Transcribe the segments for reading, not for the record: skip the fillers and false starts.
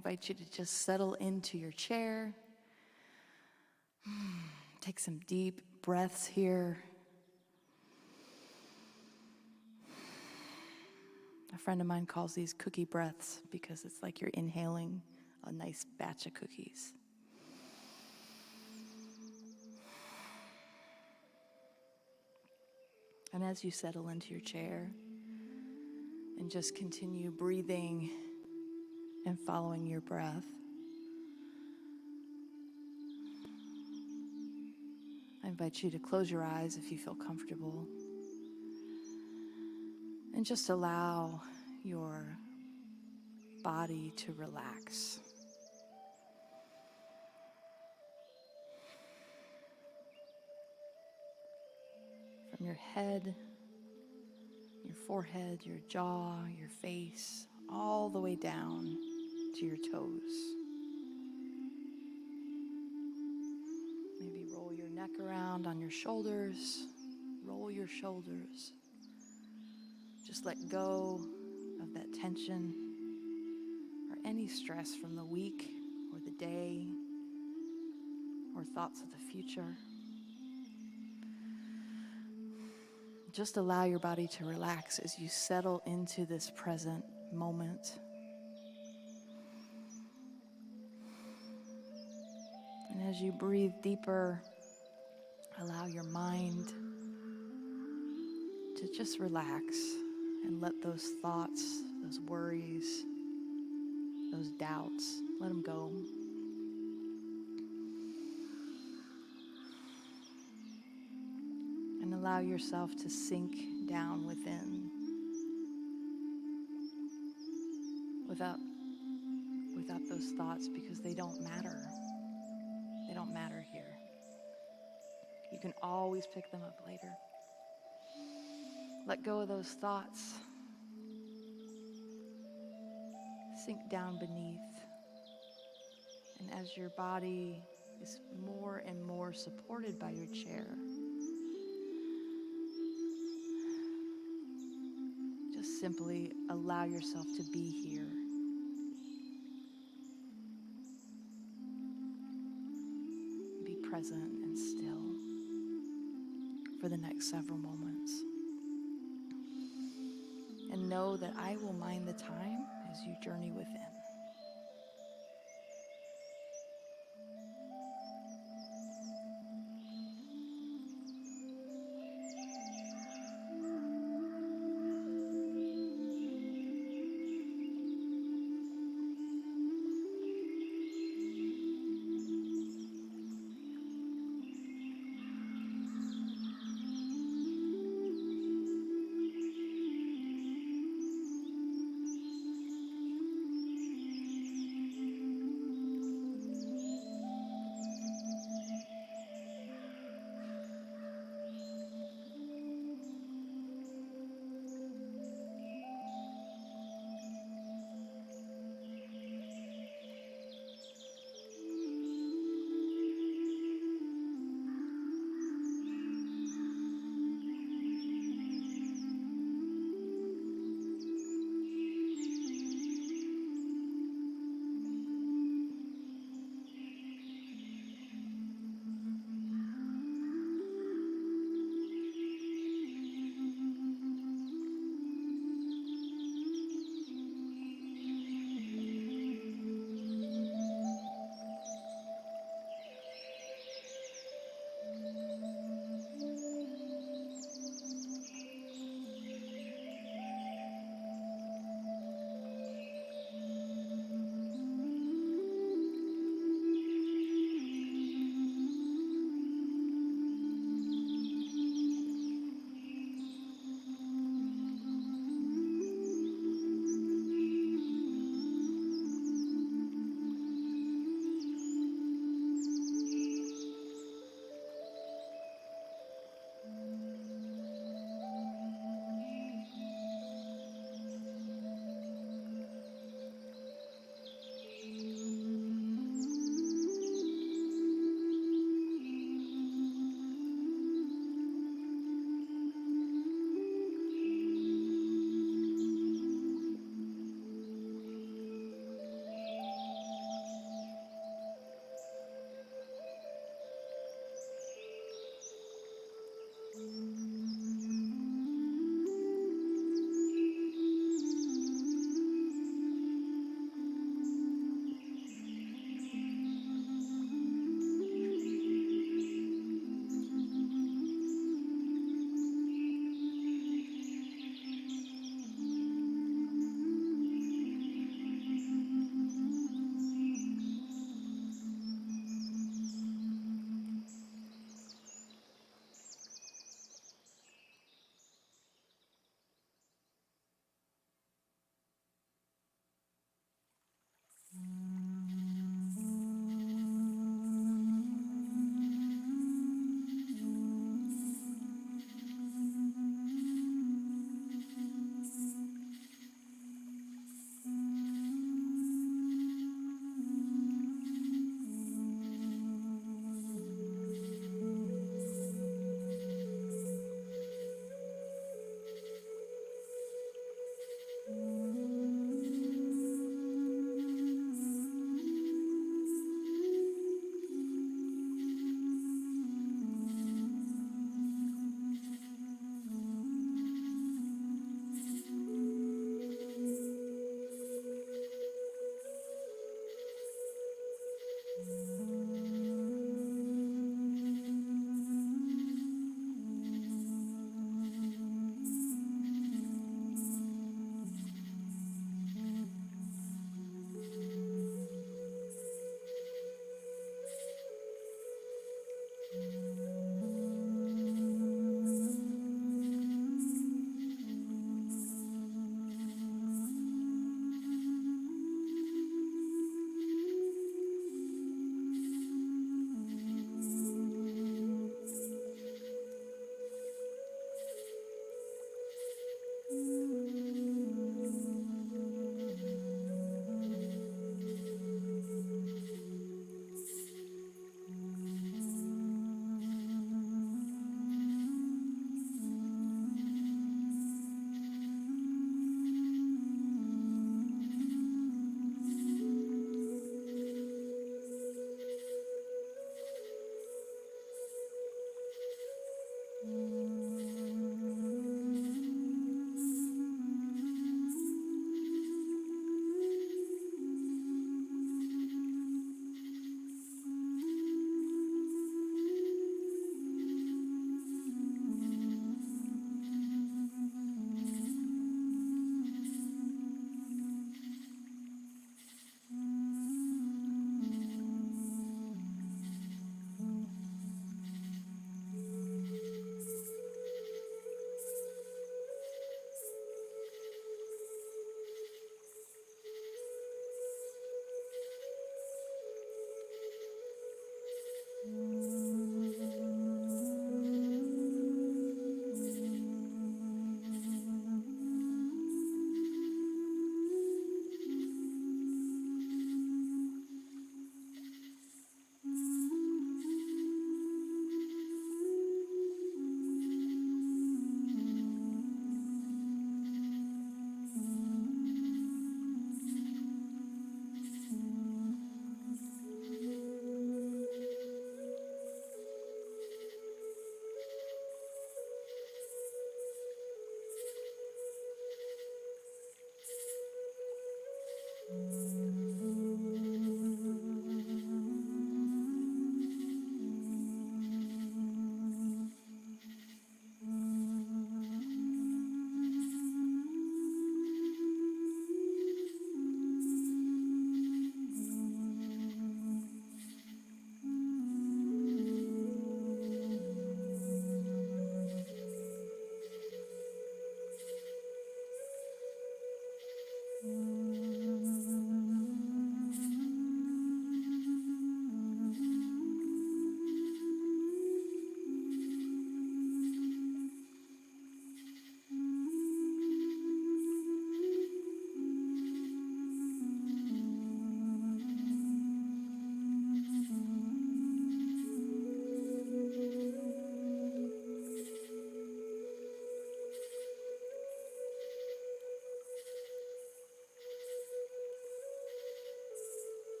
invite you to just settle into your chair. Take some deep breaths here. A friend of mine calls these cookie breaths because it's like you're inhaling a nice batch of cookies. And as you settle into your chair and just continue breathing and following your breath, I invite you to close your eyes if you feel comfortable and just allow your body to relax. From your head, your forehead, your jaw, your face, all the way down to your toes. Maybe roll your neck around on your shoulders. Roll your shoulders. Just let go of that tension or any stress from the week or the day or thoughts of the future. Just allow your body to relax as you settle into this present moment. And as you breathe deeper, allow your mind to just relax and let those thoughts, those worries, those doubts, let them go. And allow yourself to sink down within without those thoughts, because they don't matter. They don't matter here. You can always pick them up later. Let go of those thoughts. Sink down beneath. And as your body is more and more supported by your chair, just simply allow yourself to be here. Be present and still for the next several moments. And know that I will mind the time as you journey within.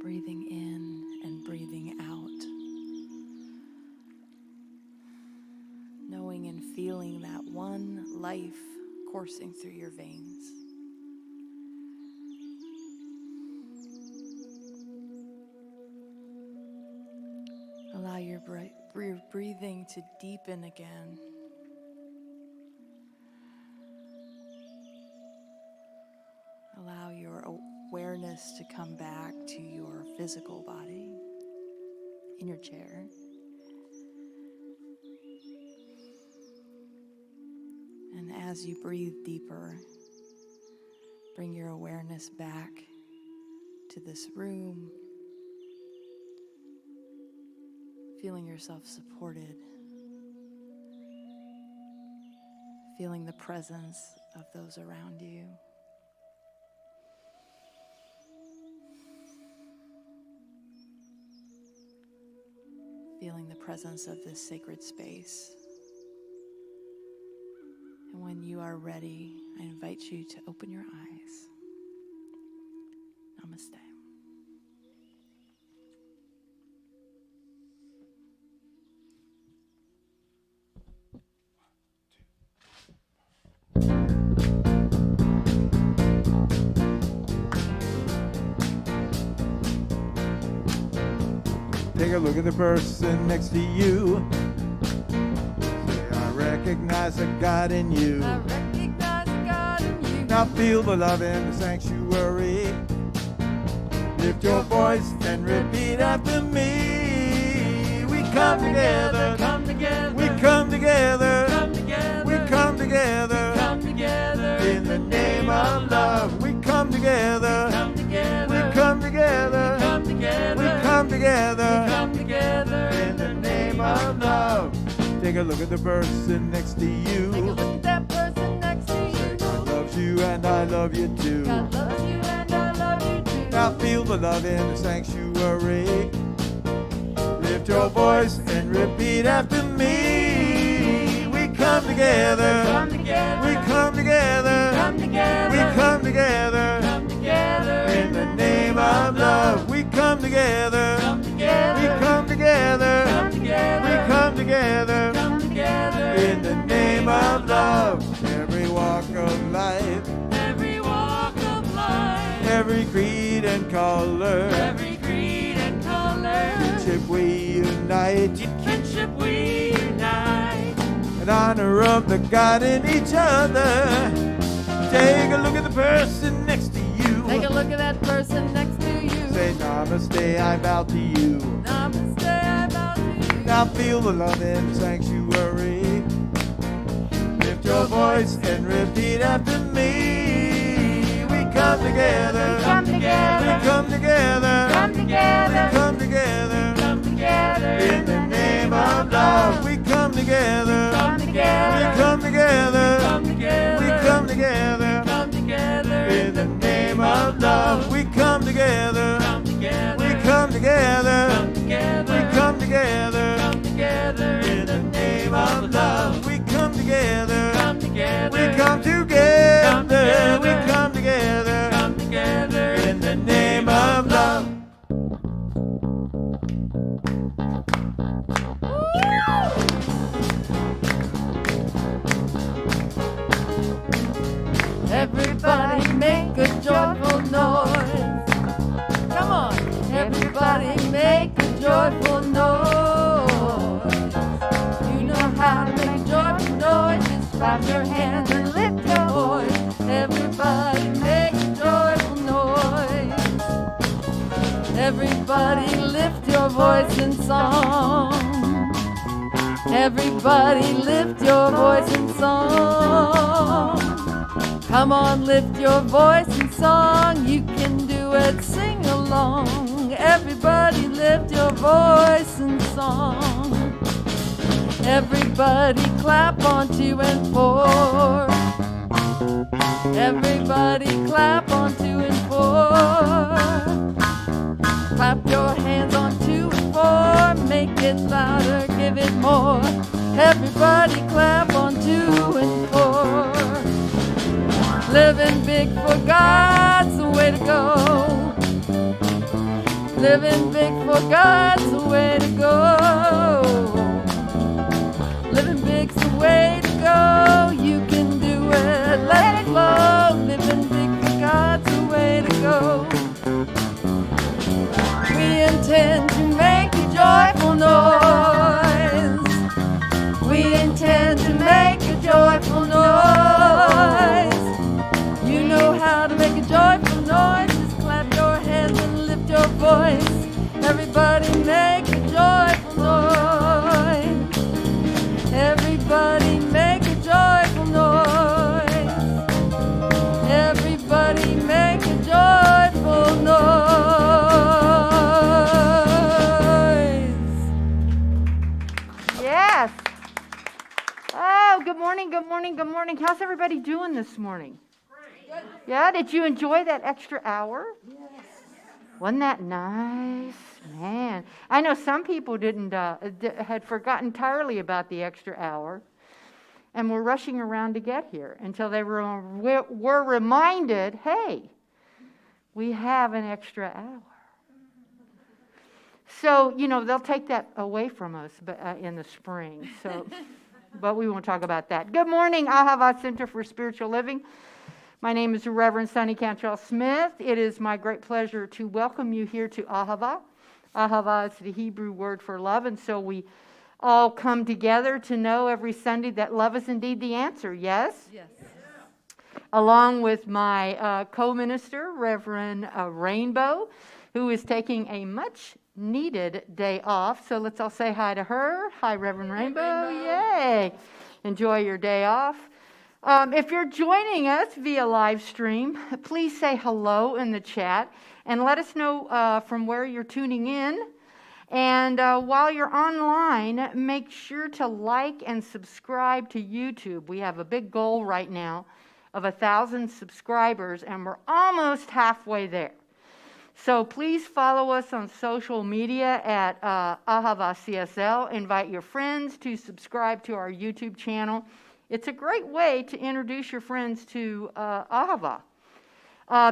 Breathing in and breathing out. Knowing and feeling that one life coursing through your veins. Allow your breathing to deepen again. Allow your awareness to come back to your physical body in your chair. And as you breathe deeper, bring your awareness back to this room, feeling yourself supported, feeling the presence of those around you. Feeling the presence of this sacred space. And when you are ready, I invite you to open your eyes. Namaste. Take a look at the person next to you. Say, I recognize a God in you. I recognize a God in you. Now feel the love in the sanctuary. Lift your voice and repeat after me. We come together, come together, we come together, come together, we come together, come together. in the name of love. We come together, Come together, we come together, come together, we come together, come together in the name of love. Take a look at the person next to you. Take a look at that person next to you. Say, God loves you and I love you too. God loves you and I love you too. Now feel the love in the sanctuary. Lift your voice and repeat after me. We come together, Come together, we come together, come together, we come together, come together in the name of love. We come together, Come together, we come together, come together, we come together, come together in the name of love. Every walk of life, every walk of life, every creed and color, every creed and color, kinship we unite, kinship we unite. in honor of the God in each other. Take a look at the person next to you. Take a look at that person next to you. Say namaste, I bow to you. Namaste, I bow to you. Now feel the love in the sanctuary. Lift your voice and repeat after me. We come together, Come together, we come together, come together, we come together, come together in the name of love. We come together, Come we together, come together, come together, we come together, come together in the name of love. We come together, Come together, we come together, come together, we come together, come together in the name of love. We come together, Come together, we come together, Come together. we come together, come together in the name of love. Everybody make a joyful noise. Come on. Everybody make a joyful noise. You know how to make a joyful noise. Just clap your hands and lift your voice. Everybody make a joyful noise. Everybody lift your voice in song. Everybody lift your voice in song. Come on, lift your voice in song. You can do it, sing along. Everybody lift your voice in song. Everybody clap on 2 and 4. Everybody clap on 2 and 4. Clap your hands on 2 and 4. Make it louder, give it more. Everybody clap on 2 and 4. Living big for God's the way to go. Living big for God's the way to go. Living big's the way to go. You can do it, let it flow. Living big for God's the way to go. We intend to make a joyful noise. We intend to make a joyful noise. You know how to make a joyful noise. Just clap your hands and lift your voice. Everybody make a joyful noise. Everybody make a joyful noise. Everybody make a joyful noise. Yes. Oh, good morning, good morning, good morning. How's everybody doing this morning? Great. Yeah, did you enjoy that extra hour? Yes. Wasn't that nice? Man, I know some people had forgotten entirely about the extra hour and were rushing around to get here until they were reminded, hey, we have an extra hour. So, they'll take that away from us in the spring. So, but we won't talk about that. Good morning, Ahava Center for Spiritual Living. My name is Reverend Soni Smith. It is my great pleasure to welcome you here to Ahava. Ahava is the Hebrew word for love, and so we all come together to know every Sunday that love is indeed the answer, yes? Yes. Along with my co-minister, Reverend Rainbow, who is taking a much-needed day off. So let's all say hi to her. Hi, Reverend Rainbow. Yay. Enjoy your day off. If you're joining us via live stream, please say hello in the chat and let us know from where you're tuning in. And while you're online, make sure to like and subscribe to YouTube. We have a big goal right now of 1,000 subscribers, and we're almost halfway there. So please follow us on social media at Ahava CSL. Invite your friends to subscribe to our YouTube channel. It's a great way to introduce your friends to Ahava.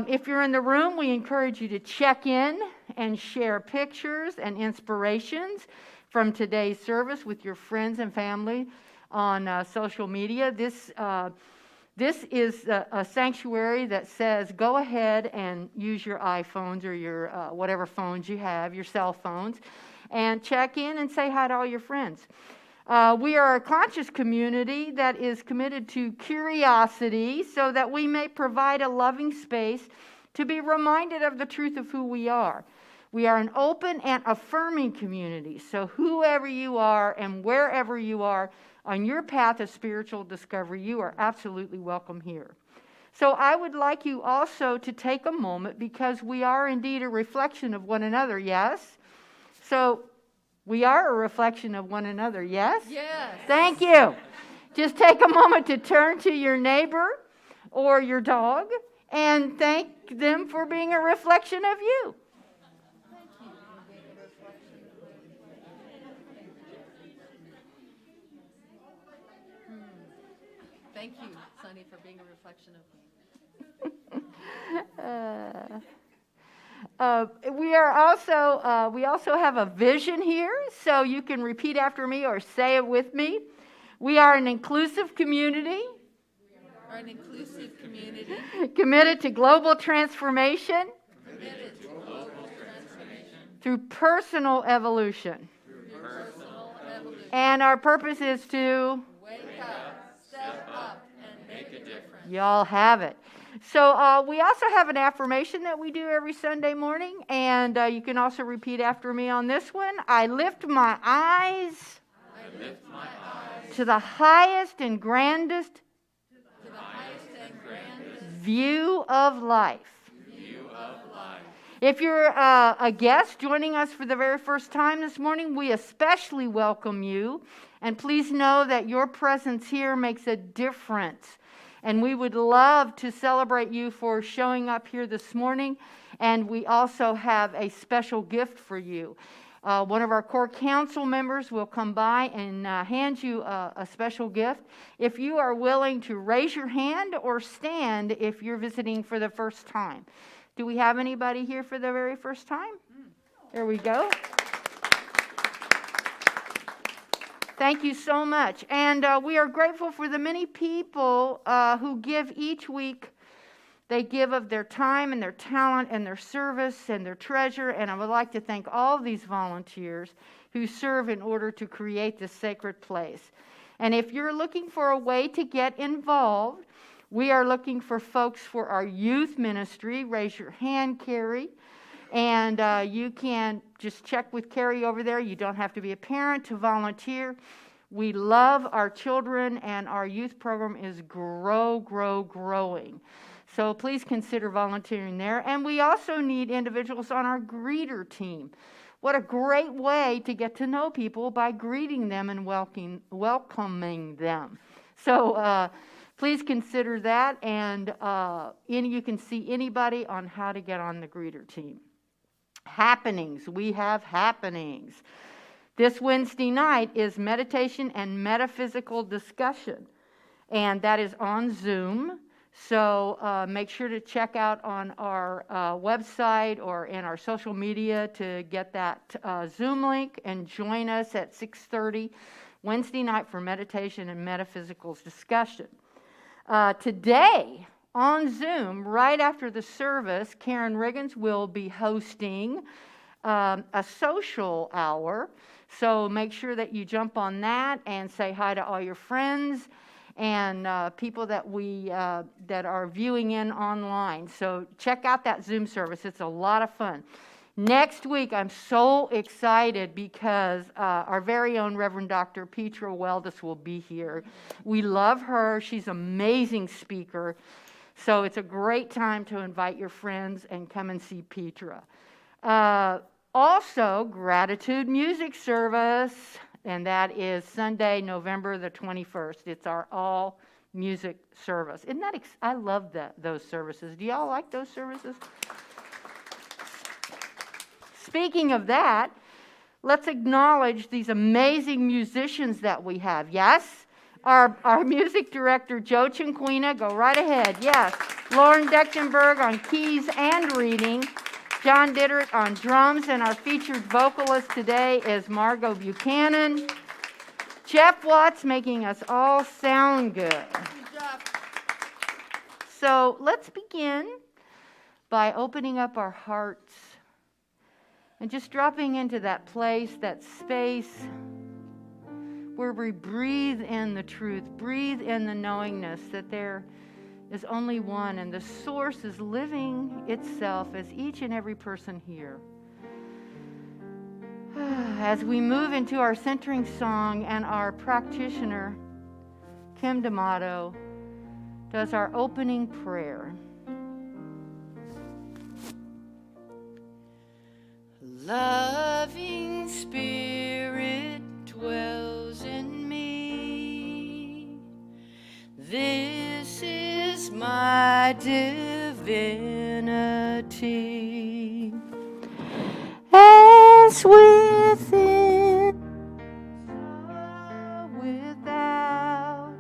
If you're in the room, we encourage you to check in and share pictures and inspirations from today's service with your friends and family on social media. This is a sanctuary that says go ahead and use your iPhones or your whatever phones you have, your cell phones, and check in and say hi to all your friends. We are a conscious community that is committed to curiosity so that we may provide a loving space to be reminded of the truth of who we are. We are an open and affirming community, so whoever you are and wherever you are on your path of spiritual discovery, you are absolutely welcome here. So I would like you also to take a moment, because we are indeed a reflection of one another, yes? So we are a reflection of one another, yes? Yes. Thank you. Just take a moment to turn to your neighbor or your dog and thank them for being a reflection of you. Thank you, Soni, for being a reflection of me. We also have a vision here, so you can repeat after me or say it with me. We are an inclusive community. Committed to global transformation. Through personal evolution. And our purpose is to Wake up, step up, and make a difference. Y'all have it. So we also have an affirmation that we do every Sunday morning, and you can also repeat after me on this one. I lift my eyes, to the highest and grandest, view of life. If you're a guest joining us for the very first time this morning, we especially welcome you. And please know that your presence here makes a difference. And we would love to celebrate you for showing up here this morning. And we also have a special gift for you. One of our core council members will come by and hand you a special gift. If you are willing to raise your hand or stand if you're visiting for the first time. Do we have anybody here for the very first time? There we go. Thank you so much. And we are grateful for the many people who give each week. They give of their time and their talent and their service and their treasure. And I would like to thank all of these volunteers who serve in order to create this sacred place. And if you're looking for a way to get involved, we are looking for folks for our youth ministry. Raise your hand, Carrie. And you can just check with Carrie over there. You don't have to be a parent to volunteer. We love our children, and our youth program is growing. So please consider volunteering there. And we also need individuals on our greeter team. What a great way to get to know people by greeting them and welcoming them. So please consider that, and you can see anybody on how to get on the greeter team. Happenings. We have happenings. This Wednesday night is meditation and metaphysical discussion, and that is on Zoom. So make sure to check out on our website or in our social media to get that Zoom link, and join us at 6:30 Wednesday night for meditation and metaphysical discussion. Today, on Zoom, right after the service, Karen Riggins will be hosting a social hour. So make sure that you jump on that and say hi to all your friends and people that that are viewing in online. So check out that Zoom service. It's a lot of fun. Next week, I'm so excited because our very own Reverend Dr. Petra Weldis will be here. We love her. She's an amazing speaker. So it's a great time to invite your friends and come and see Petra. Also, gratitude music service, and that is Sunday, November the 21st. It's our all music service. Isn't that I love those services. Do y'all like those services? Speaking of that, let's acknowledge these amazing musicians that we have. Yes? Our music director, Joe Chinquina, go right ahead. Yes. Lauren Dechtenberg on keys and reading. John Dittert on drums. And our featured vocalist today is Margot Buchanan. Jeff Watts making us all sound good. So let's begin by opening up our hearts and just dropping into that place, that space where we breathe in the truth, breathe in the knowingness that there is only one, and the source is living itself as each and every person here. As we move into our centering song, and our practitioner, Kim D'Amato, does our opening prayer. Loving Spirit dwells in me. This is my divinity. As within, so without,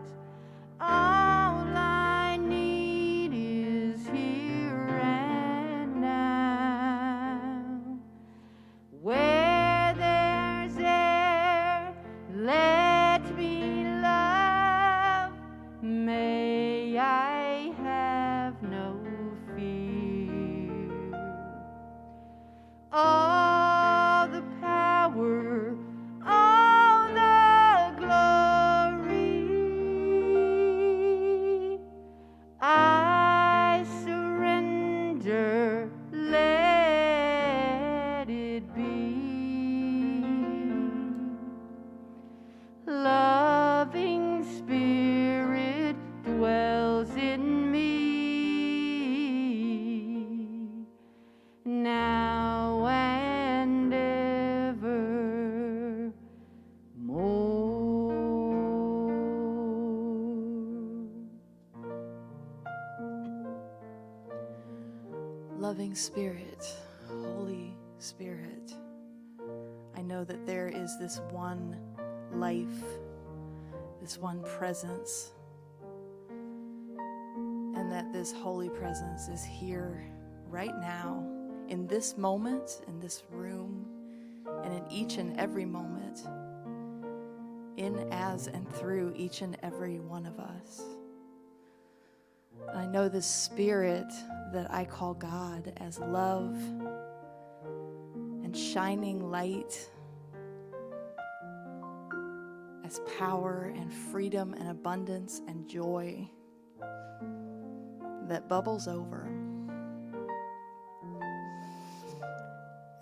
all I need is here and now. Where there's air, let me love. May I have no fear. All the power, all the glory, I surrender. Let it be. Loving Spirit dwells in me, now and ever more. Loving Spirit, Holy Spirit, I know that there is this one life, this one presence, and that this holy presence is here right now in this moment, in this room, and in each and every moment, in, as, and through each and every one of us. And I know this spirit that I call God as love and shining light, as power and freedom and abundance and joy that bubbles over.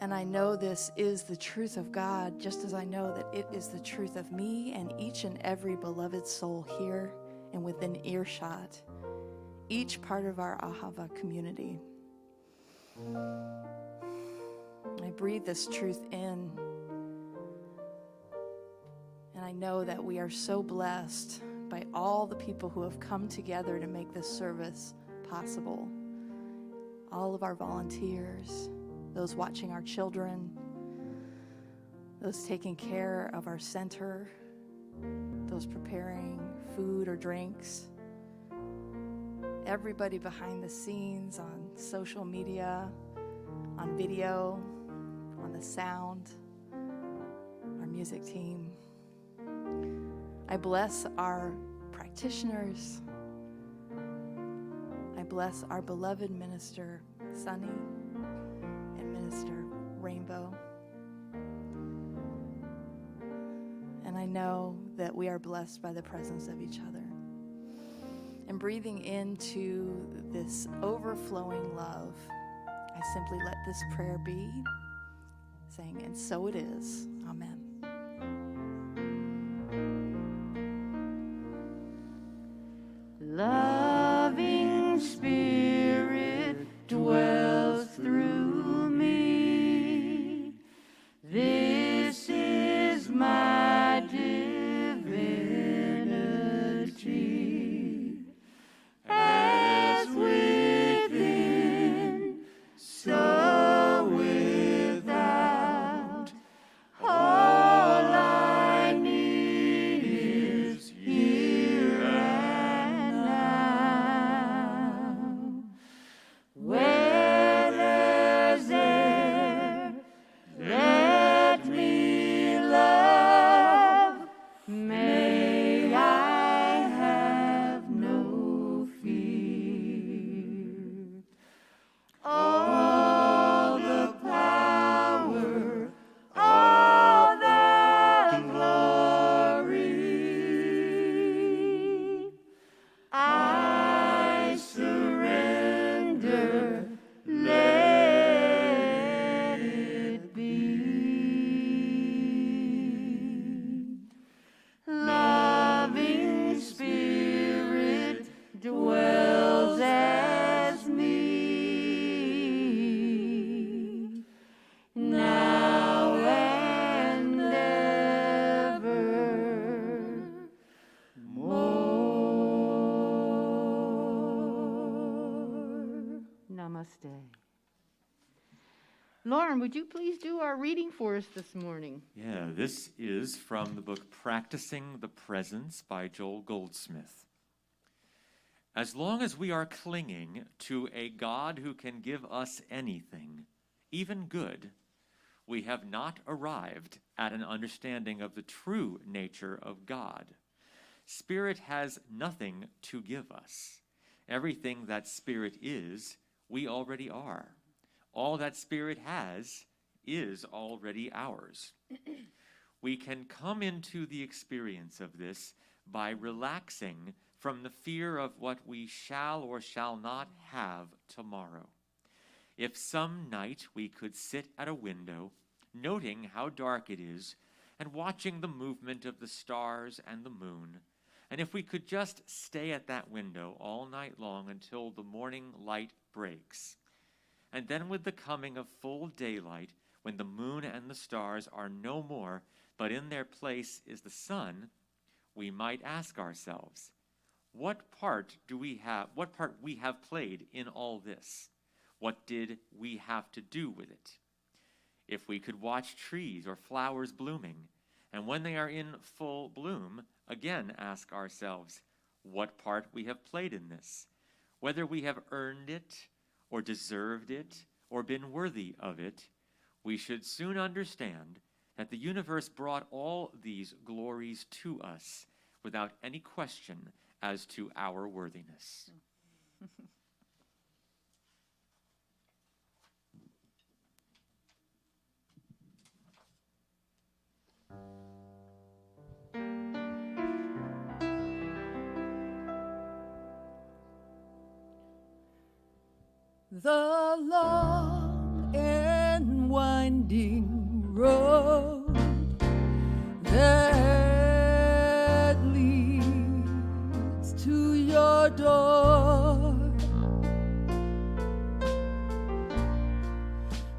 And I know this is the truth of God, just as I know that it is the truth of me and each and every beloved soul here and within earshot, each part of our Ahava community. I breathe this truth in, and I know that we are so blessed by all the people who have come together to make this service possible. All of our volunteers, those watching our children, those taking care of our center, those preparing food or drinks, everybody behind the scenes on social media, on video, on the sound, our music team. I bless our practitioners. I bless our beloved minister, Soni, and Minister Rainbow. And I know that we are blessed by the presence of each other. And breathing into this overflowing love, I simply let this prayer be, saying, and so it is. Amen. Loving Spirit dwells through me. This is my divinity. As within, so without. All I need is here and now. Where there's air, let me love. May I have no fear. All the power, all the glory, I surrender, let it be. Loving Spirit dwells as me, now and evermore. Namaste. Lauren, would you please do our reading for us this morning? Yeah, this is from the book Practicing the Presence by Joel Goldsmith. As long as we are clinging to a God who can give us anything, even good, we have not arrived at an understanding of the true nature of God. Spirit has nothing to give us. Everything that Spirit is, we already are. All that Spirit has is already ours. We can come into the experience of this by relaxing from the fear of what we shall or shall not have tomorrow. If some night we could sit at a window, noting how dark it is, and watching the movement of the stars and the moon, and if we could just stay at that window all night long until the morning light breaks, and then with the coming of full daylight, when the moon and the stars are no more, but in their place is the sun, we might ask ourselves, what part we have played in all this? What did we have to do with it? If we could watch trees or flowers blooming, and when they are in full bloom, again ask ourselves, what part we have played in this? Whether we have earned it, or deserved it, or been worthy of it, we should soon understand that the universe brought all these glories to us without any question as to our worthiness. The long and winding road that leads to your door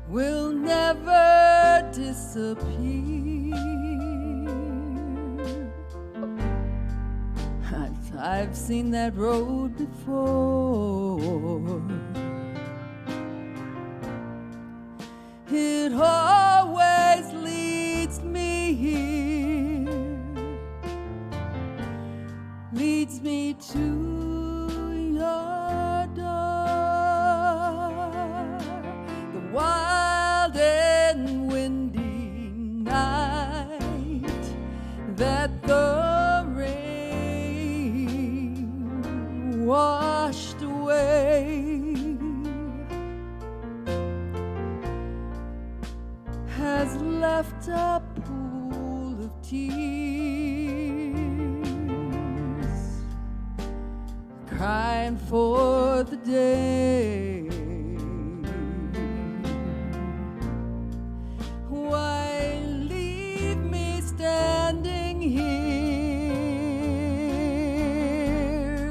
will never disappear. I've seen that road before. It always leads me here, leads me to your door. The wild and windy night that the rain washed away has left a pool of tears, crying for the day. Why leave me standing here?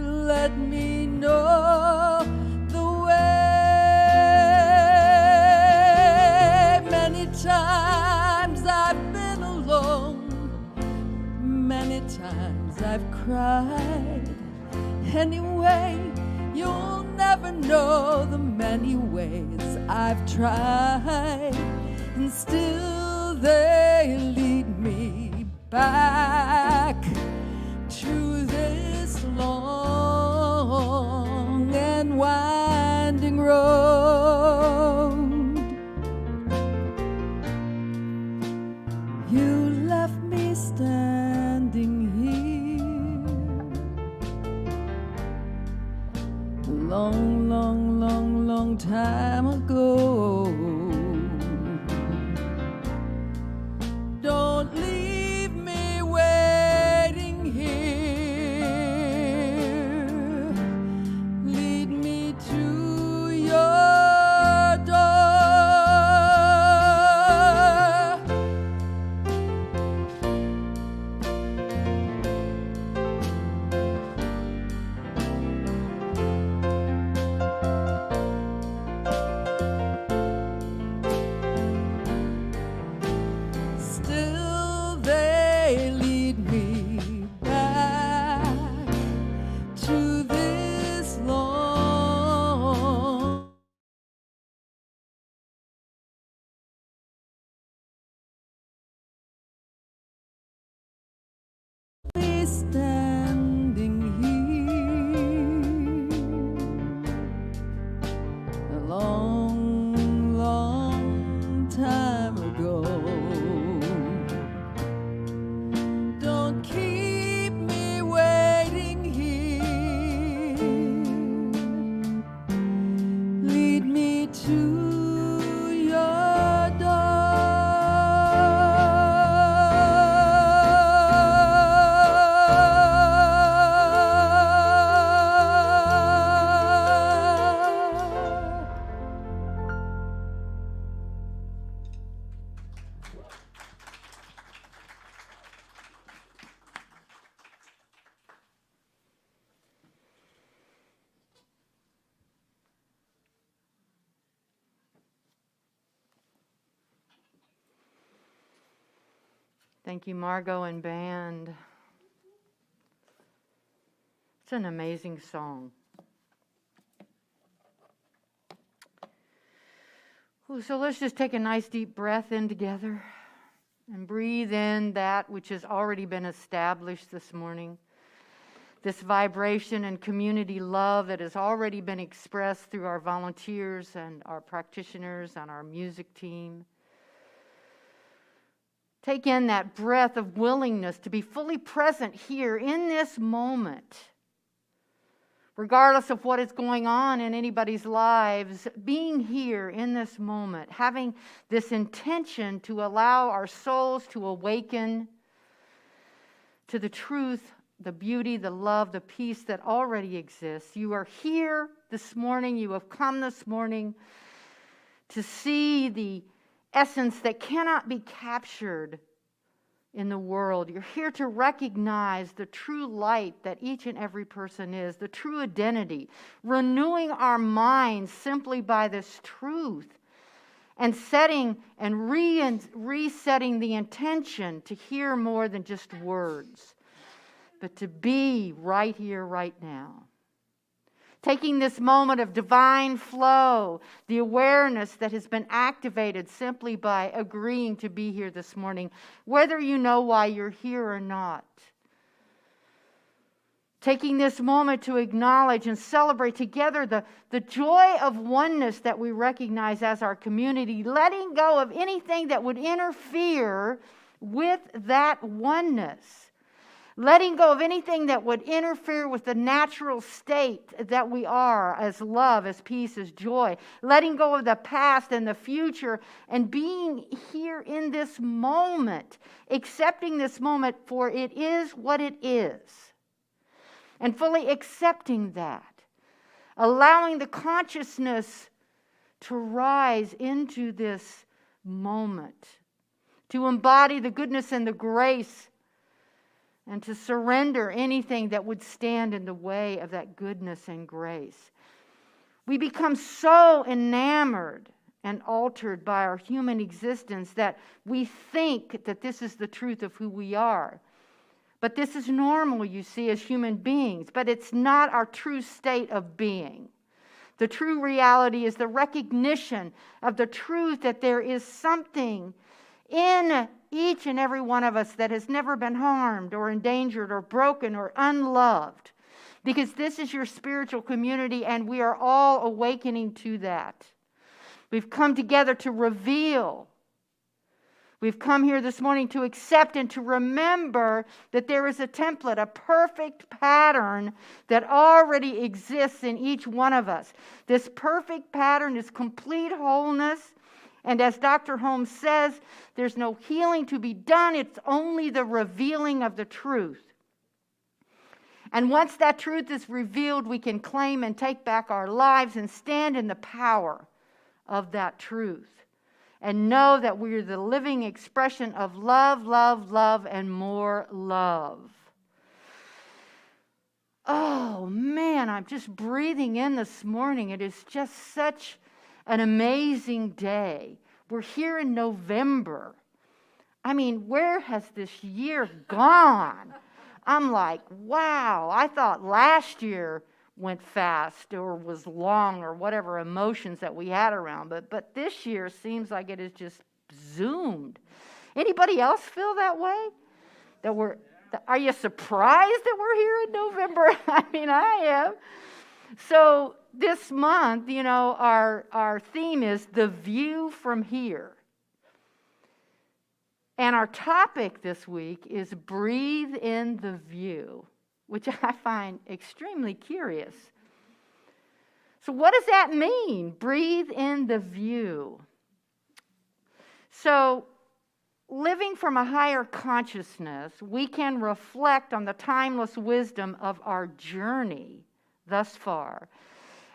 Let me know the way. Many times I've been alone, many times I've cried. Anyway, you'll never know the many ways I've tried, and still they lead me back to this long and winding road. You left me standing here a long, long, long, long time ago. Don't leave me waiting here. Lead me to your door. Still they lead me back to this long be standing here a long, long time ago. Don't keep me waiting here. Lead me to your door. Thank you, Margot and band. It's an amazing song. Ooh, so let's just take a nice deep breath in together and breathe in that which has already been established this morning. this vibration and community love that has already been expressed through our volunteers and our practitioners and our music team. Take in that breath of willingness to be fully present here in this moment. Regardless of what is going on in anybody's lives, being here in this moment, having this intention to allow our souls to awaken to the truth, the beauty, the love, the peace that already exists. You are here this morning, you have come this morning to see the essence that cannot be captured in the world. You're here to recognize the true light that each and every person is, the true identity, renewing our minds simply by this truth, and setting and resetting the intention to hear more than just words, but to be right here, right now. Taking this moment of divine flow, the awareness that has been activated simply by agreeing to be here this morning, whether you know why you're here or not. Taking this moment to acknowledge and celebrate together the joy of oneness that we recognize as our community, letting go of anything that would interfere with that oneness. Letting go of anything that would interfere with the natural state that we are as love, as peace, as joy. Letting go of the past and the future and being here in this moment, accepting this moment for it is what it is. And fully accepting that. Allowing the consciousness to rise into this moment. To embody the goodness and the grace, and to surrender anything that would stand in the way of that goodness and grace. We become so enamored and altered by our human existence that we think that this is the truth of who we are. But this is normal, you see, as human beings, but it's not our true state of being. The true reality is the recognition of the truth that there is something in each and every one of us that has never been harmed or endangered or broken or unloved. Because this is your spiritual community and we are all awakening to that. We've come together to reveal. We've come here this morning to accept and to remember that there is a template, a perfect pattern that already exists in each one of us. This perfect pattern is complete wholeness. And as Dr. Holmes says, there's no healing to be done. It's only the revealing of the truth. And once that truth is revealed, we can claim and take back our lives and stand in the power of that truth. And know that we are the living expression of love, love, love, and more love. Oh, man, I'm just breathing in this morning. It is just such an amazing day. We're here in November. I mean, where has this year gone? I'm like, wow, I thought last year went fast or was long or whatever emotions that we had around. But this year seems like it has just zoomed. Anybody else feel that way? Are you surprised that we're here in November? I mean, I am. So this month, you know, our theme is The View from Here. And our topic this week is Breathe in the View, which I find extremely curious. So what does that mean? Breathe in the view. So living from a higher consciousness, we can reflect on the timeless wisdom of our journey thus far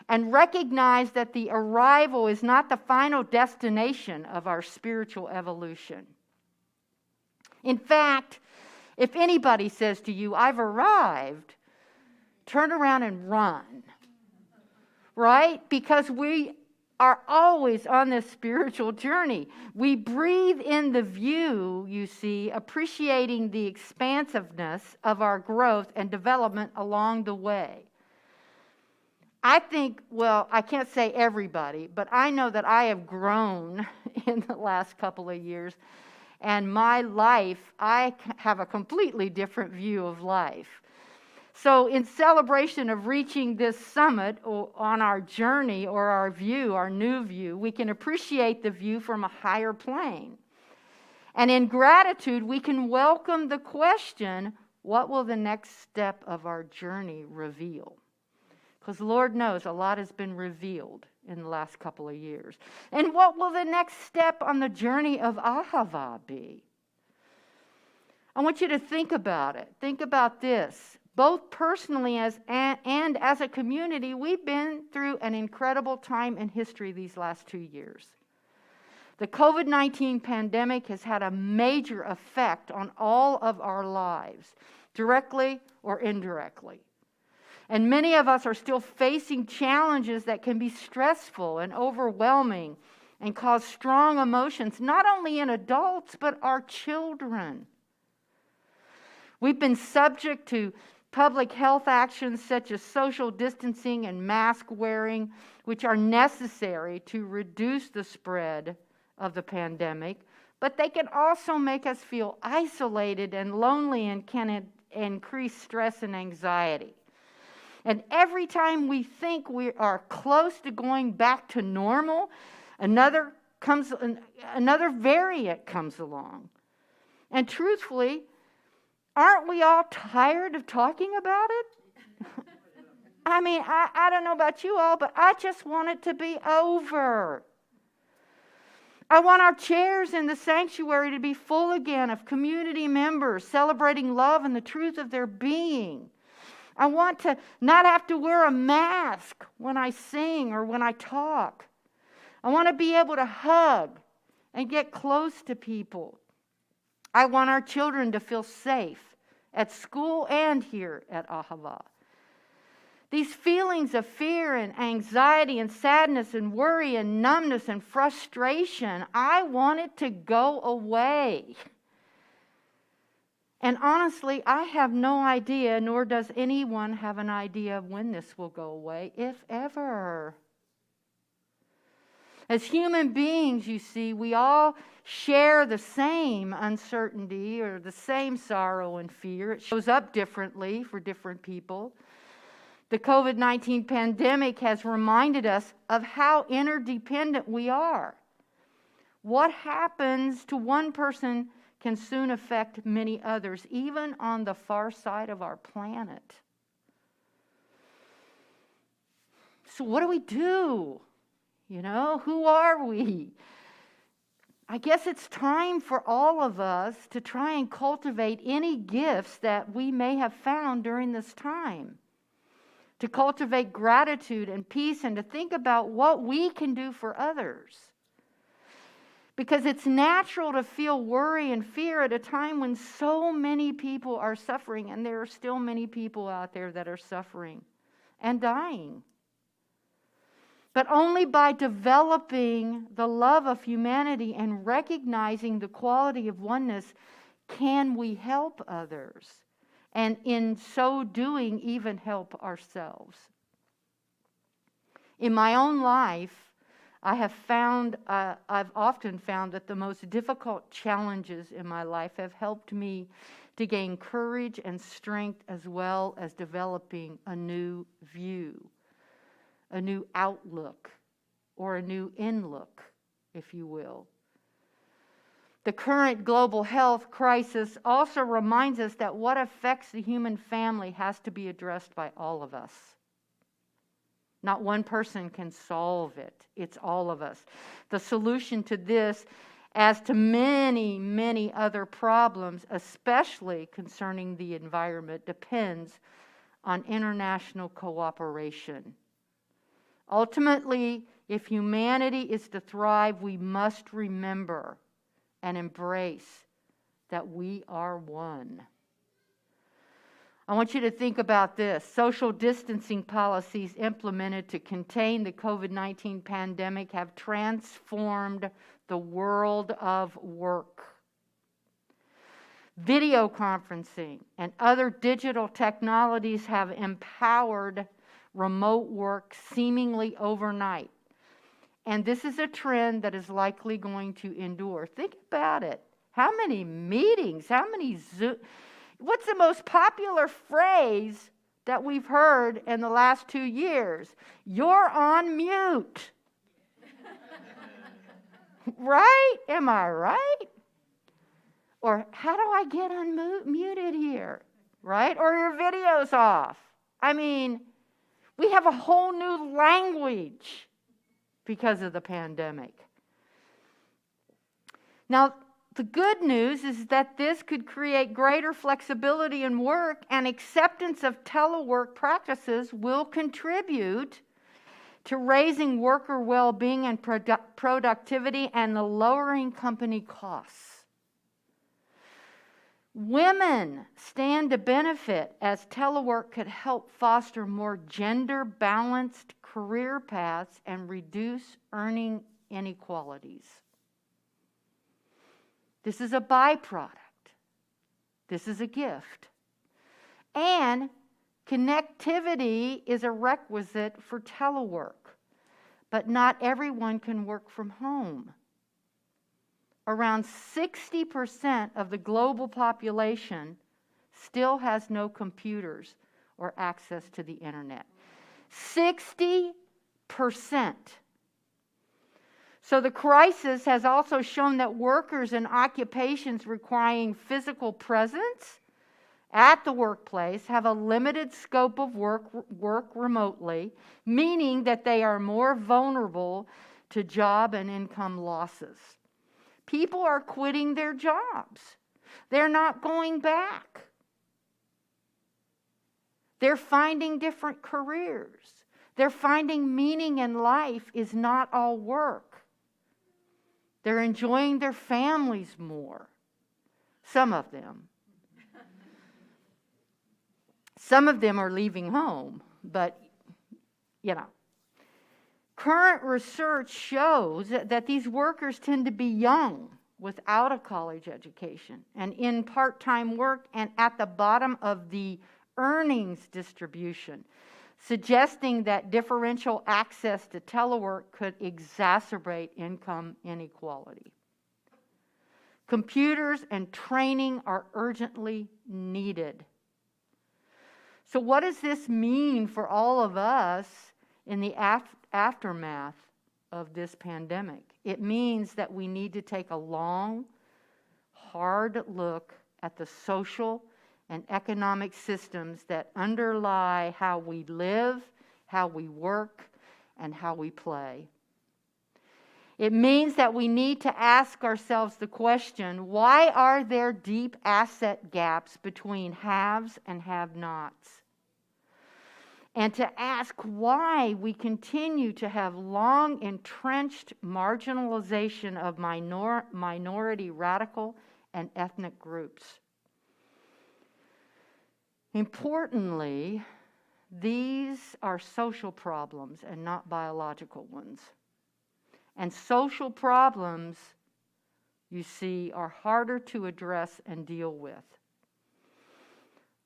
and recognize that the arrival is not the final destination of our spiritual evolution. In fact, if anybody says to you, I've arrived, turn around and run, right? Because we are always on this spiritual journey. We breathe in the view, you see, appreciating the expansiveness of our growth and development along the way. I think, well, I can't say everybody, but I know that I have grown in the last couple of years. And my life, I have a completely different view of life. So in celebration of reaching this summit on our journey or our view, our new view, we can appreciate the view from a higher plane. And in gratitude, we can welcome the question, what will the next step of our journey reveal? Because Lord knows a lot has been revealed in the last couple of years. And what will the next step on the journey of Ahava be? I want you to think about it. Think about this. Both personally and as a community, we've been through an incredible time in history these last 2 years. The COVID-19 pandemic has had a major effect on all of our lives, directly or indirectly. And many of us are still facing challenges that can be stressful and overwhelming and cause strong emotions, not only in adults, but our children. We've been subject to public health actions such as social distancing and mask wearing, which are necessary to reduce the spread of the pandemic, but they can also make us feel isolated and lonely and can increase stress and anxiety. And every time we think we are close to going back to normal, another variant comes along. And truthfully, aren't we all tired of talking about it? I mean, I don't know about you all, but I just want it to be over. I want our chairs in the sanctuary to be full again of community members celebrating love and the truth of their being. I want to not have to wear a mask when I sing or when I talk. I want to be able to hug and get close to people. I want our children to feel safe at school and here at Ahava. These feelings of fear and anxiety and sadness and worry and numbness and frustration, I want it to go away. And honestly, I have no idea, nor does anyone have an idea of when this will go away, if ever. As human beings, you see, we all share the same uncertainty or the same sorrow and fear. It shows up differently for different people. The COVID-19 pandemic has reminded us of how interdependent we are. What happens to one person can soon affect many others, even on the far side of our planet. So what do we do? You know, who are we? I guess it's time for all of us to try and cultivate any gifts that we may have found during this time. To cultivate gratitude and peace and to think about what we can do for others. Because it's natural to feel worry and fear at a time when so many people are suffering, and there are still many people out there that are suffering and dying. But only by developing the love of humanity and recognizing the quality of oneness can we help others. And in so doing, even help ourselves. In my own life, I've often found that the most difficult challenges in my life have helped me to gain courage and strength, as well as developing a new view, a new outlook, or a new in-look, if you will. The current global health crisis also reminds us that what affects the human family has to be addressed by all of us. Not one person can solve it. It's all of us. The solution to this, as to many, many other problems, especially concerning the environment, depends on international cooperation. Ultimately, if humanity is to thrive, we must remember and embrace that we are one. I want you to think about this. Social distancing policies implemented to contain the COVID-19 pandemic have transformed the world of work. Video conferencing and other digital technologies have empowered remote work seemingly overnight. And this is a trend that is likely going to endure. Think about it. How many meetings, how many Zoom... What's the most popular phrase that we've heard in the last 2 years. You're on mute. Right? Am I right? Or how do I get unmuted here? Right? Or your video's off. I mean, we have a whole new language because of the pandemic. Now, the good news is that this could create greater flexibility in work, and acceptance of telework practices will contribute to raising worker well-being and productivity and the lowering company costs. Women stand to benefit, as telework could help foster more gender-balanced career paths and reduce earning inequalities. This is a byproduct. This is a gift. And connectivity is a requisite for telework, but not everyone can work from home. Around 60% of the global population still has no computers or access to the internet. 60%. So the crisis has also shown that workers in occupations requiring physical presence at the workplace have a limited scope of work remotely, meaning that they are more vulnerable to job and income losses. People are quitting their jobs. They're not going back. They're finding different careers. They're finding meaning in life is not all work. They're enjoying their families more. Some of them. Some of them are leaving home, but, Current research shows that these workers tend to be young, without a college education, and in part-time work and at the bottom of the earnings distribution, suggesting that differential access to telework could exacerbate income inequality. Computers and training are urgently needed. So what does this mean for all of us in the aftermath of this pandemic? It means that we need to take a long, hard look at the social and economic systems that underlie how we live, how we work, and how we play. It means that we need to ask ourselves the question, why are there deep asset gaps between haves and have-nots? And to ask why we continue to have long entrenched marginalization of minority radical and ethnic groups. Importantly, these are social problems and not biological ones. And social problems, you see, are harder to address and deal with.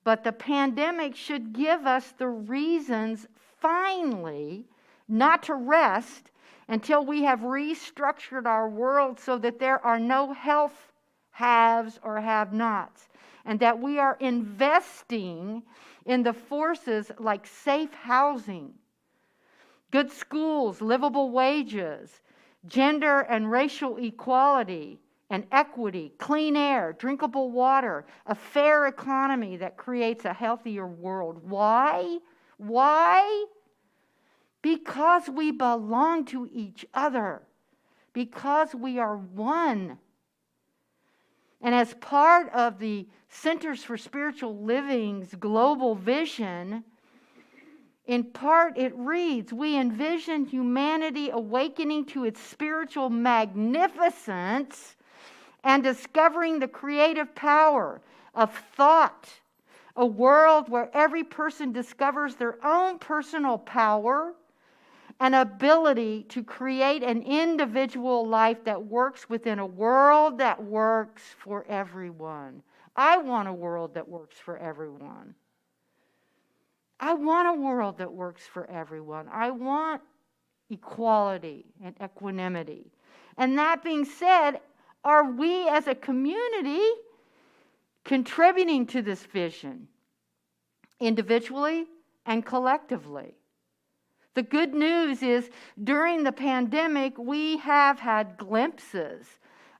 But the pandemic should give us the reasons, finally, not to rest until we have restructured our world so that there are no health haves or have-nots, and that we are investing in the forces like safe housing, good schools, livable wages, gender and racial equality and equity, clean air, drinkable water, a fair economy that creates a healthier world. Why? Why? Because we belong to each other. Because we are one. And as part of the Centers for Spiritual Living's global vision, in part it reads, we envision humanity awakening to its spiritual magnificence and discovering the creative power of thought, a world where every person discovers their own personal power and ability to create an individual life that works within a world that works for everyone. I want a world that works for everyone. I want a world that works for everyone. I want equality and equanimity. And that being said, are we as a community contributing to this vision? individually and collectively. The good news is during the pandemic, we have had glimpses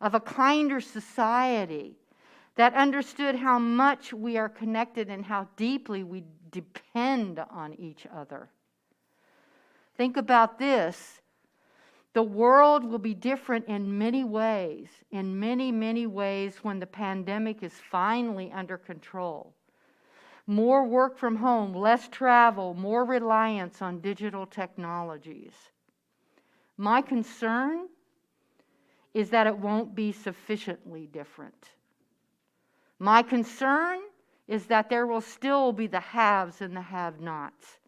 of a kinder society that understood how much we are connected and how deeply we depend on each other. Think about this. The world will be different in many ways, many ways when the pandemic is finally under control. More work from home, less travel, more reliance on digital technologies. My concern is that it won't be sufficiently different. My concern is that there will still be the haves and the have-nots.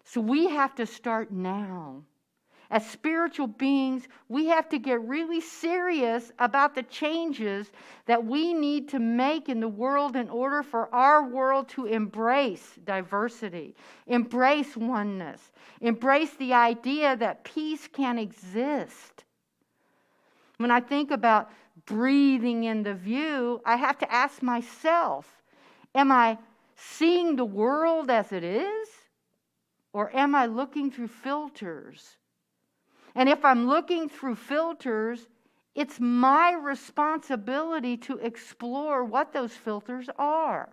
So we have to start now. As spiritual beings, we have to get really serious about the changes that we need to make in the world in order for our world to embrace diversity, embrace oneness, embrace the idea that peace can exist. When I think about breathing in the view, I have to ask myself, am I seeing the world as it is? Or am I looking through filters? And if I'm looking through filters, it's my responsibility to explore what those filters are.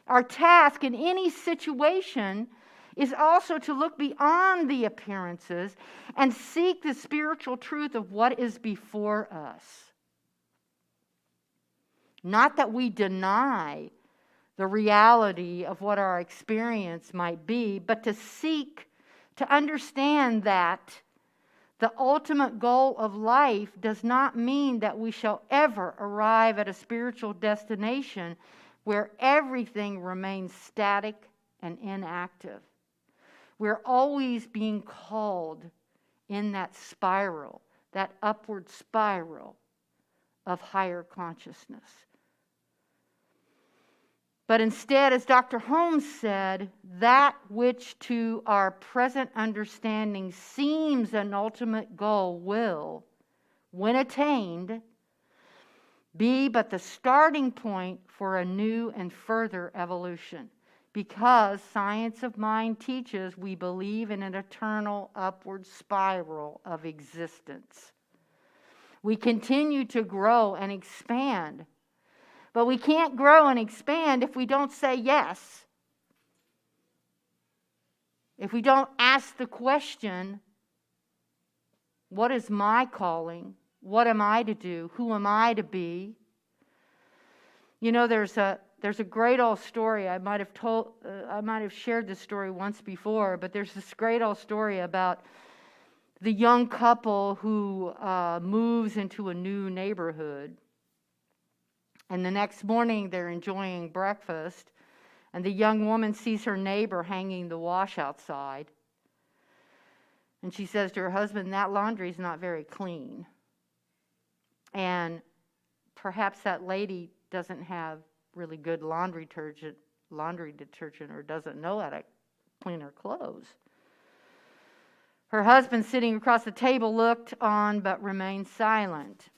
Our task in any situation is also to look beyond the appearances and seek the spiritual truth of what is before us. Not that we deny the reality of what our experience might be, but to seek to understand that the ultimate goal of life does not mean that we shall ever arrive at a spiritual destination where everything remains static and inactive. We're always being called in that spiral, that upward spiral of higher consciousness. But instead, as Dr. Holmes said, that which to our present understanding seems an ultimate goal will, when attained, be but the starting point for a new and further evolution. Because science of mind teaches we believe in an eternal upward spiral of existence. We continue to grow and expand. But we can't grow and expand if we don't say yes. If we don't ask the question, what is my calling? What am I to do? Who am I to be? You know, there's a great old story. I might have shared this story once before, but there's this great old story about the young couple who moves into a new neighborhood. And the next morning, they're enjoying breakfast, and the young woman sees her neighbor hanging the wash outside. And she says to her husband, "That laundry's not very clean." And perhaps that lady doesn't have really good laundry detergent, or doesn't know how to clean her clothes. Her husband, sitting across the table, looked on but remained silent.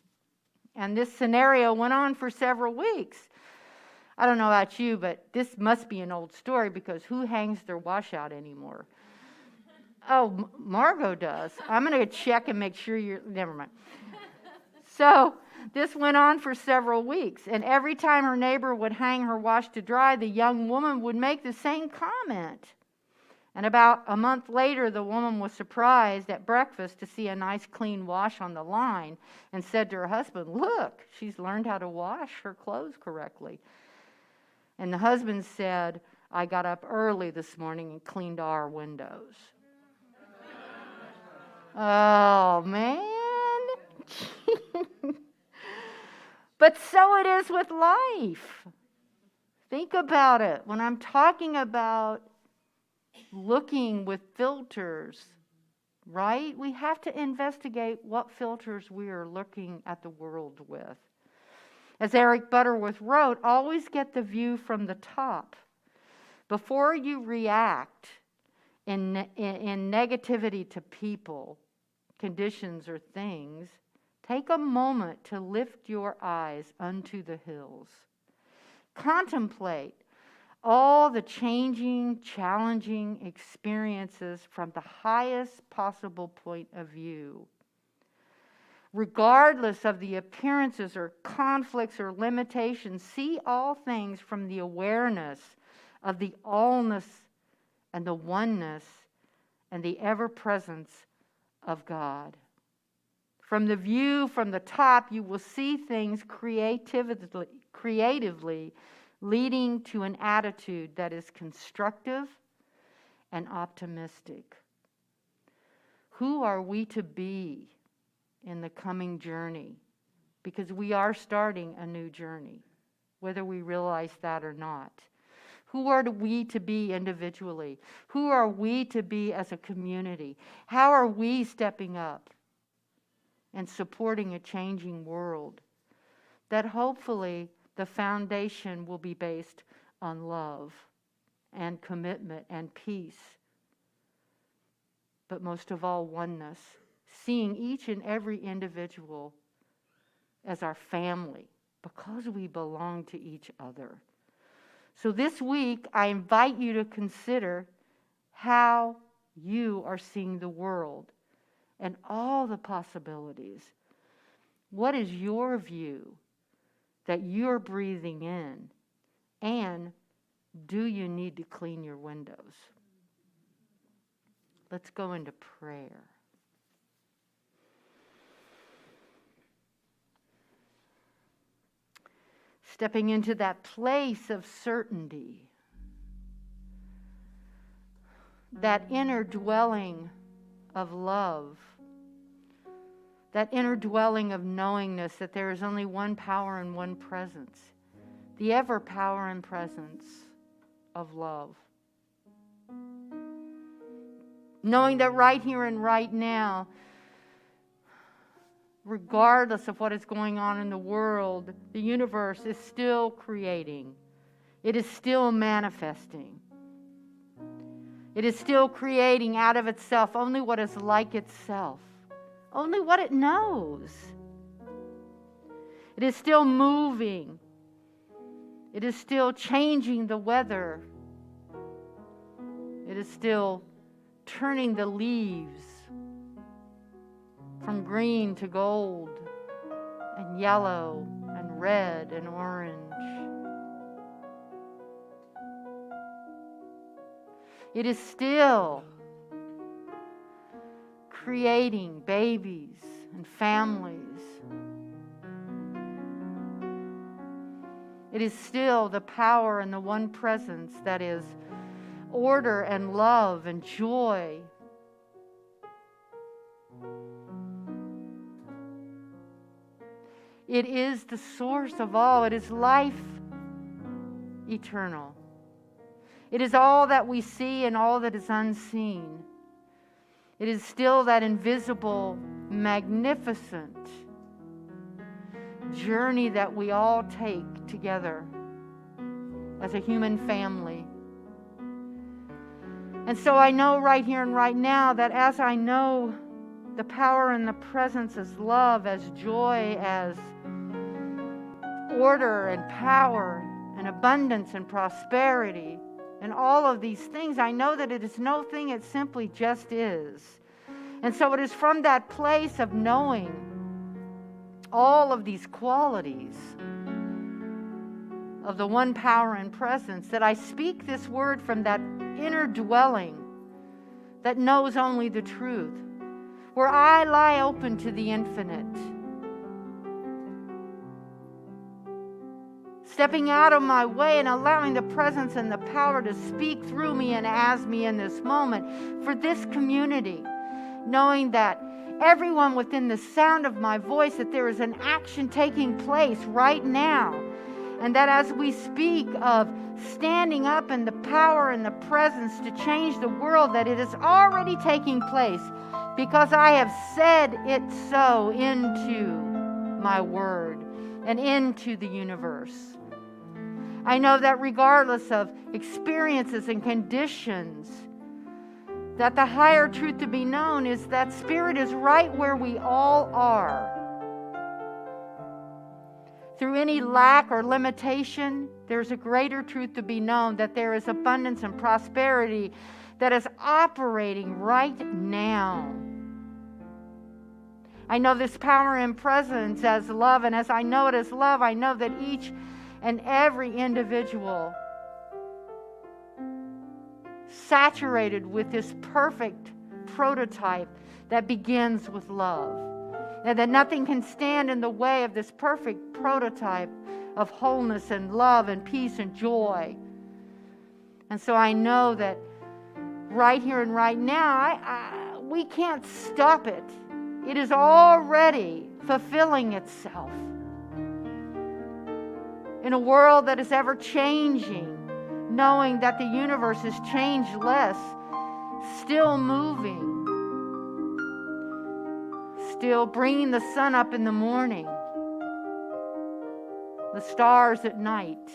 And this scenario went on for several weeks. I don't know about you, but this must be an old story, because who hangs their washout anymore? Oh, Margot does. I'm going to check and make sure never mind. So this went on for several weeks, and every time her neighbor would hang her wash to dry, the young woman would make the same comment. And about a month later, the woman was surprised at breakfast to see a nice clean wash on the line, and said to her husband, "Look, she's learned how to wash her clothes correctly." And the husband said, "I got up early this morning and cleaned our windows." Oh, man. But so it is with life. Think about it. When I'm talking about looking with filters, right? We have to investigate what filters we are looking at the world with. As Eric Butterworth wrote, always get the view from the top. Before you react in negativity to people, conditions, or things, take a moment to lift your eyes unto the hills. Contemplate all the changing, challenging experiences from the highest possible point of view. Regardless of the appearances or conflicts or limitations, see all things from the awareness of the allness and the oneness and the ever-presence of God. From the view from the top, you will see things creatively leading to an attitude that is constructive and optimistic. Who are we to be in the coming journey? Because we are starting a new journey, whether we realize that or not. Who are we to be individually? Who are we to be as a community? How are we stepping up and supporting a changing world? That hopefully the foundation will be based on love and commitment and peace. But most of all, oneness. Seeing each and every individual as our family because we belong to each other. So this week, I invite you to consider how you are seeing the world and all the possibilities. What is your view that you're breathing in? And do you need to clean your windows? Let's go into prayer. Stepping into that place of certainty, that inner dwelling of love, that inner dwelling of knowingness that there is only one power and one presence, the ever power and presence of love. Knowing that right here and right now, regardless of what is going on in the world, the universe is still creating. It is still manifesting. It is still creating out of itself only what is like itself, only what it knows. It is still moving. It is still changing the weather. It is still turning the leaves from green to gold and yellow and red and orange. It is still creating babies and families. It is still the power and the one presence that is order and love and joy. It is the source of all. It is life eternal. It is all that we see and all that is unseen. It is still that invisible, magnificent journey that we all take together as a human family. And so I know right here and right now that as I know the power and the presence as love, as joy, as order and power and abundance and prosperity and all of these things, I know that it is no thing, it simply just is. And so it is from that place of knowing all of these qualities of the one power and presence that I speak this word from that inner dwelling that knows only the truth, where I lie open to the infinite, stepping out of my way and allowing the presence and the power to speak through me and as me in this moment for this community, knowing that everyone within the sound of my voice, that there is an action taking place right now, and that as we speak of standing up in the power and the presence to change the world, that it is already taking place because I have said it so into my word and into the universe. I know that regardless of experiences and conditions, that the higher truth to be known is that Spirit is right where we all are. through any lack or limitation, there's a greater truth to be known, that there is abundance and prosperity that is operating right now. I know this power and presence as love, and as I know it as love, I know that each and every individual saturated with this perfect prototype that begins with love. And that nothing can stand in the way of this perfect prototype of wholeness and love and peace and joy. And so I know that right here and right now, we can't stop it. It is already fulfilling itself. In a world that is ever changing, knowing that the universe is changeless, still moving, still bringing the sun up in the morning, the stars at night.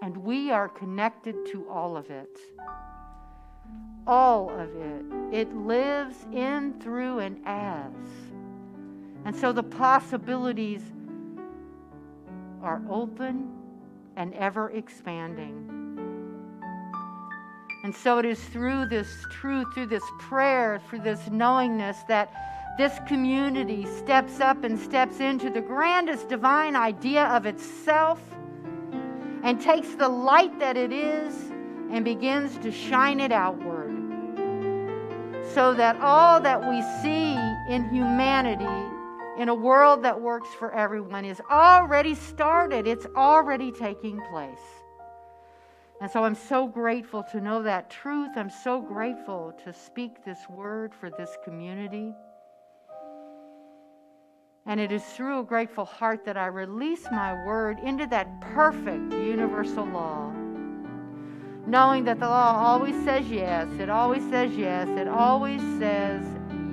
And we are connected to all of it. All of it. It lives in, through, and as. And so the possibilities are open and ever expanding. And so it is through this truth, through this prayer, through this knowingness, that this community steps up and steps into the grandest divine idea of itself and takes the light that it is and begins to shine it outward, so that all that we see in humanity, in a world that works for everyone, is already started. It's already taking place. And so I'm so grateful to know that truth. I'm so grateful to speak this word for this community. And it is through a grateful heart that I release my word into that perfect universal law, knowing that the law always says yes. It always says yes. It always says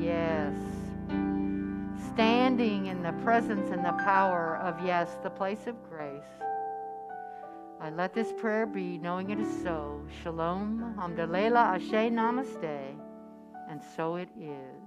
yes. Standing in the presence and the power of yes, the place of grace. I let this prayer be, knowing it is so. Shalom, Hamdalela, Ashe, Namaste. And so it is.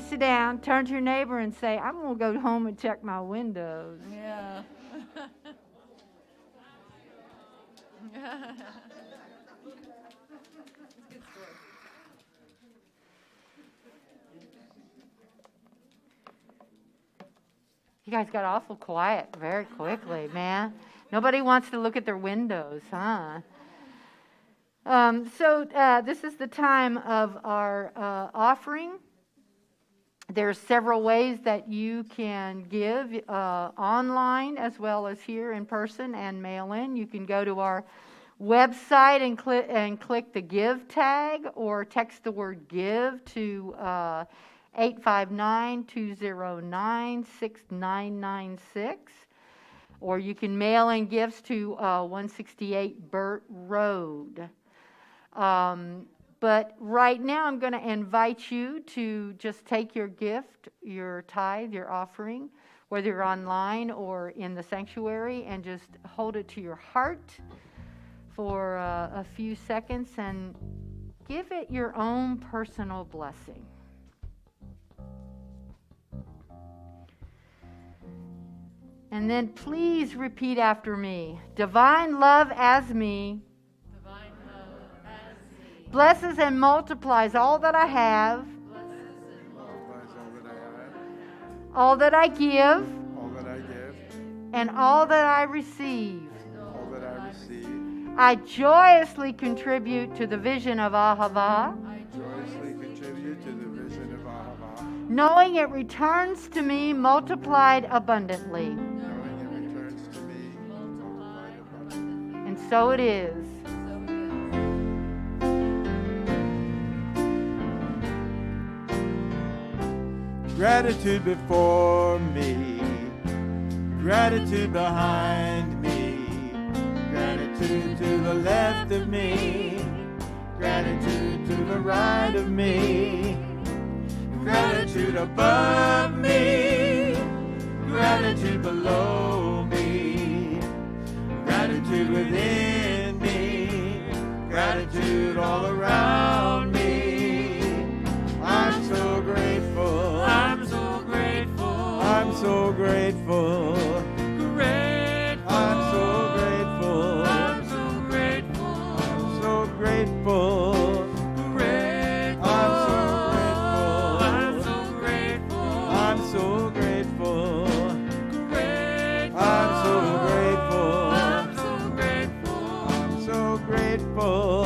Sit down, turn to your neighbor and say, I'm going to go home and check my windows. Yeah. You guys got awful quiet very quickly, man. Nobody wants to look at their windows, huh? This is the time of our offering. There's several ways that you can give online as well as here in person and mail in. You can go to our website and click the give tag, or text the word give to 859-209-6996. Or you can mail in gifts to 168 Burt Road. But right now I'm going to invite you to just take your gift, your tithe, your offering, whether you're online or in the sanctuary, and just hold it to your heart for a few seconds and give it your own personal blessing. And then please repeat after me. Divine love as me blesses and multiplies all that I have, all that I give, and all that I receive. I joyously contribute to the vision of Ahava, knowing it returns to me multiplied abundantly. And so it is. Gratitude before me, gratitude behind me, gratitude to the left of me, gratitude to the right of me, gratitude above me, gratitude below me, gratitude within me, gratitude all around me. I'm so grateful. I'm so grateful. I'm so grateful. Grateful. I'm so grateful. I'm so grateful. I'm so grateful. Grateful. I'm so grateful. I'm so grateful. I'm so grateful. I'm so grateful. I'm so grateful.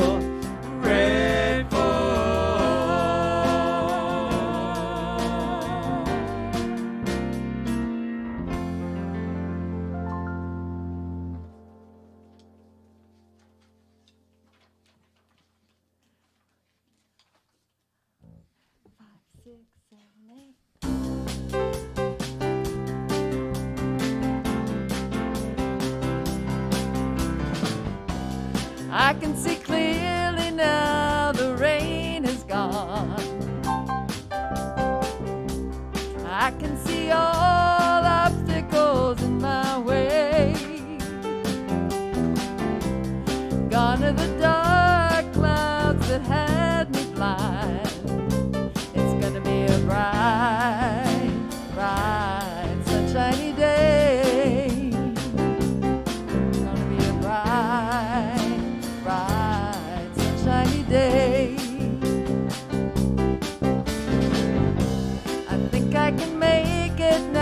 I can see clearly now the rain has gone. I can see all obstacles in my way. Gone are the dark clouds that had me blind. It's gonna be a bright, bright, sunshiny day. Gonna be a bright, bright, sunshiny day. I think I can make it now.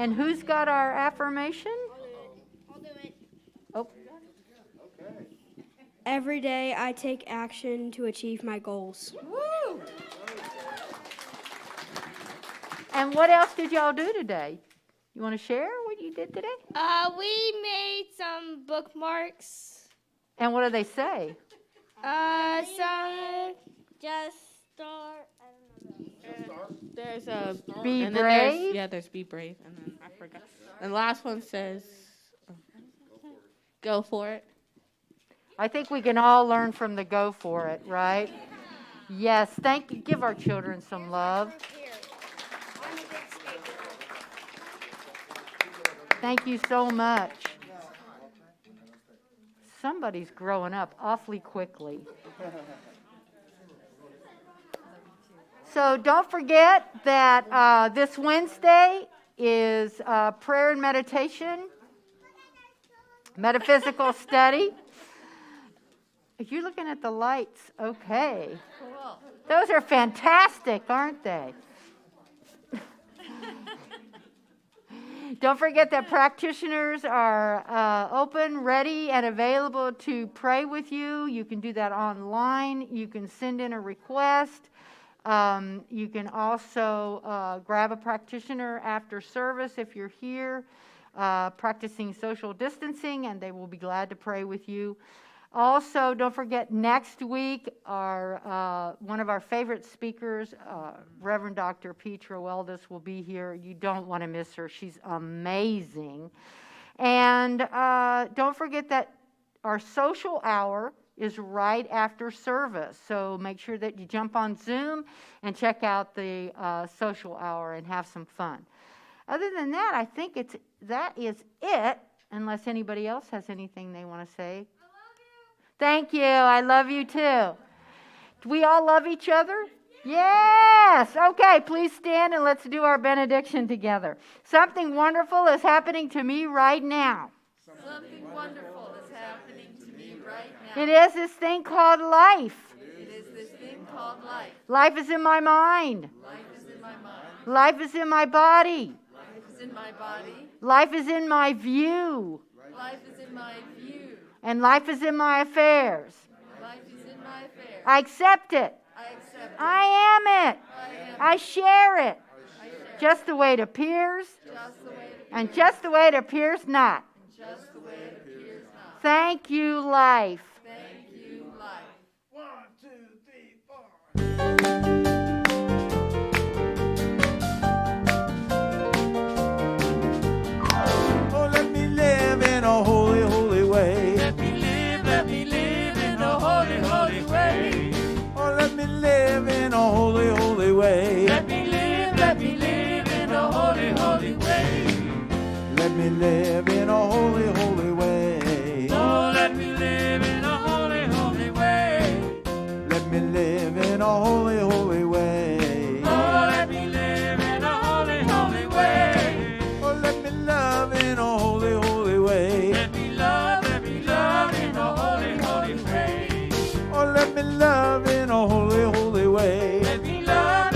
And who's got our affirmation? I'll do it. Oh, Every day I take action to achieve my goals. woo! And what else did y'all do today? You want to share what you did today? We made some bookmarks. And what do they say? Some just start. I don't know. There's a Be and then brave? there's be brave, and then I forgot. And the last one says, go for it. I think we can all learn from the go for it, right? Yes, thank you. Give our children some love. Here. I'm a big skater. Thank you so much. Somebody's growing up awfully quickly. So don't forget that this Wednesday is prayer and meditation, metaphysical study. If you're looking at the lights, okay. Cool. Those are fantastic, aren't they? Don't forget that practitioners are open, ready, and available to pray with you. You can do that online. You can send in a request. You can also grab a practitioner after service if you're here practicing social distancing, and they will be glad to pray with you. Also, don't forget next week, one of our favorite speakers, Reverend Dr. Petra Weldis, will be here. You don't want to miss her. She's amazing. And don't forget that our social hour is right after service. So make sure that you jump on Zoom and check out the social hour and have some fun. Other than that, I think that is it, unless anybody else has anything they want to say. Thank you. I love you too. Do we all love each other? Yes. Okay, please stand and let's do our benediction together. Something wonderful is happening to me right now. Something wonderful is happening to me right now. It is this thing called life. It is this thing called life. Life is in my mind. Life is in my mind. Life is in my body. Life is in my body. Life is in my view. Life is in my view. And life is in my affairs. Life is in my affairs. I accept it. I accept it. I am it. I am I share it. I share Just the way it appears just the way it and just the way it appears not. just the way it appears now. Thank you, life. Thank you, life. 1, 2, 3, 4. Oh, let me live in a holy, holy way. Let me live in a holy, holy way. Oh, let me live in a holy, holy way. Let me live in a holy, holy way. Let me live in a holy, holy way. Oh, let me live in a holy, holy way. Let me live in a holy, holy way. Oh, let me live in a holy, holy way. Oh, let me love in a holy, holy way. Let me love in a holy, holy way. Oh, let me love in a holy, holy way. Let me love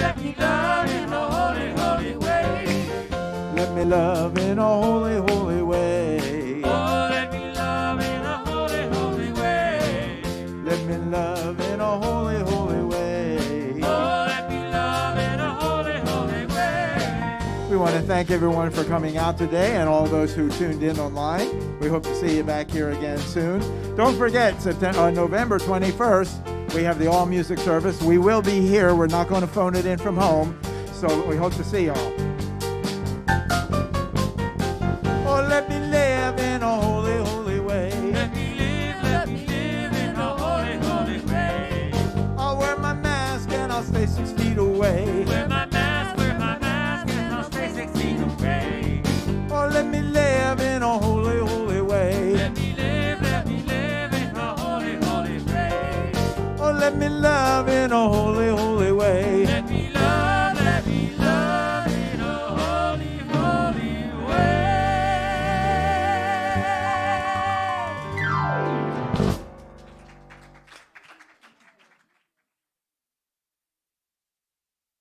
in a holy, holy way. Let me love in a holy, holy way. Oh, let me love in a holy, holy way. Let me love in a holy, holy way. Oh, let me love in a holy, holy way. We want to thank everyone for coming out today and all those who tuned in online. We hope to see you back here again soon. Don't forget, November 21st, we have the all music service. We will be here. We're not going to phone it in from home. So we hope to see y'all. Oh, let me live in a holy, holy way. Let me live in a holy, holy way. I'll wear my mask and I'll stay 6 feet away. Wear my mask, and I'll stay 6 feet away. Oh, let me live in a holy, holy way. Let me live in a holy, holy way. Oh, let me love